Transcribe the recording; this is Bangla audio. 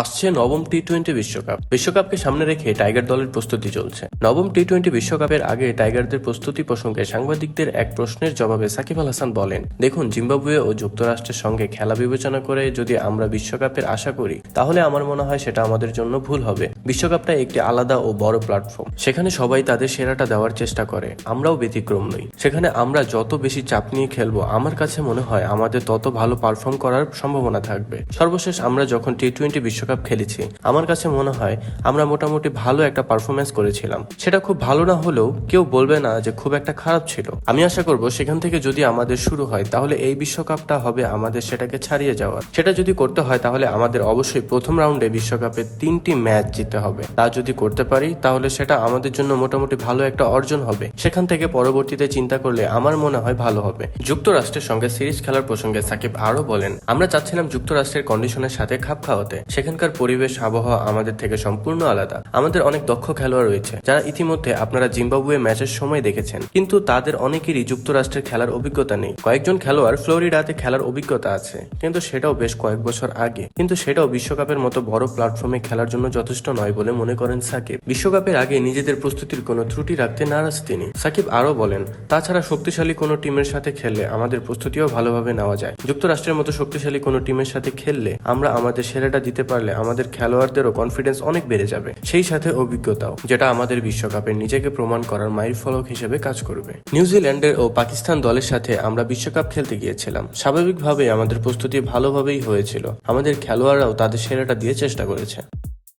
আসছে নবম টি-20 বিশ্বকাপকে সামনে রেখে টাইগার দলের প্রস্তুতি চলছে। নবম টি-20 বিশ্বকাপের আগে টাইগারদের প্রস্তুতি প্রসঙ্গে সাংবাদিকদের এক প্রশ্নের জবাবে সাকিব আল হাসান বলেন, দেখুন, জিম্বাবুয়ে ও যুক্তরাষ্ট্রের সঙ্গে খেলা বিবেচনা করে যদি আমরা বিশ্বকাপের আশা করি তাহলে আমার মনে হয় সেটা আমাদের জন্য ভুল হবে। বিশ্বকাপটা একটি আলাদা ও বড় প্ল্যাটফর্ম, সেখানে সবাই তাদের সেরাটা দেওয়ার চেষ্টা করে, আমরাও ব্যতিক্রম নই। সেখানে আমরা যত বেশি চাপ নিয়ে খেলবো আমার কাছে মনে হয় আমাদের তত ভালো পারফর্ম করার সম্ভাবনা থাকবে। সর্বশেষ আমরা যখন টি-20 বিশ্বকাপ খেলেছি আমার কাছে মনে হয় আমরা মোটামুটি ভালো একটা পারফরমেন্স করেছিলাম। সেটা খুব ভালো না হলেও কেউ বলবে না যে খুব একটা খারাপ ছিল। আমি আশা করব সেখান থেকে যদি আমাদের শুরু হয় তাহলে এই বিশ্বকাপটা হবে আমাদের সেটাকে ছাড়িয়ে যাওয়ার। সেটা যদি করতে হয় তাহলে আমাদের অবশ্যই প্রথম রাউন্ডে বিশ্বকাপের 3টি ম্যাচ জিততে হবে। তা যদি করতে পারি তাহলে সেটা আমাদের জন্য মোটামুটি ভালো একটা অর্জন হবে। সেখান থেকে পরবর্তীতে চিন্তা করলে আমার মনে হয় ভালো হবে। যুক্তরাষ্ট্রের সঙ্গে সিরিজ খেলার প্রসঙ্গে সাকিব আরো বলেন, আমরা চাচ্ছিলাম যুক্তরাষ্ট্রের কন্ডিশনের সাথে খাপ খাওয়াতে। সেখানকার পরিবেশ আবহাওয়া আমাদের থেকে সম্পূর্ণ আলাদা। আমাদের অনেক দক্ষ খেলোয়াড় রয়েছে যারা ইতিমধ্যে আপনারা জিম্বাবুয়ে ম্যাচের সময় দেখেছেন, কিন্তু তাদের অনেকেরই যুক্তরাষ্ট্রের খেলার অভিজ্ঞতা নেই। কয়েকজন খেলোয়াড় ফ্লোরিডাতে খেলার অভিজ্ঞতা আছে, কিন্তু সেটাও বেশ কয়েক বছর আগে। কিন্তু সেটাও বিশ্বকাপের মতো বড় প্ল্যাটফর্মে খেলার জন্য যথেষ্ট নয় বলে মনে করেন সাকিব। বিশ্বকাপের আগে নিজেদের প্রস্তুতির কোনো ত্রুটি রাখতে নারাজ তিনি। সাকিব আরো বলেন, তাছাড়া শক্তিশালী কোনো টিমের সাথে খেললে আমাদের প্রস্তুতিও ভালোভাবে নেওয়া যায়। যুক্তরাষ্ট্রের মতো শক্তিশালী কোনো টিমের সাথে খেললে আমরা আমাদের সেরাটা দিতে পারলে আমাদের খেলোয়াড়দেরও কনফিডেন্স অনেক বেড়ে যাবে, সেই সাথে অভিজ্ঞতাও, যেটা আমাদের বিশ্বকাপে নিজেকে প্রমাণ করার মাইলফলক হিসেবে কাজ করবে। নিউজিল্যান্ডের ও পাকিস্তান দলের সাথে আমরা বিশ্বকাপ খেলতে গিয়েছিলাম। স্বাভাবিকভাবে আমাদের প্রস্তুতি ভালোভাবেই হয়েছিল। আমাদের খেলোয়াড়রাও তাদের সেরাটা দিয়ে চেষ্টা করেছে।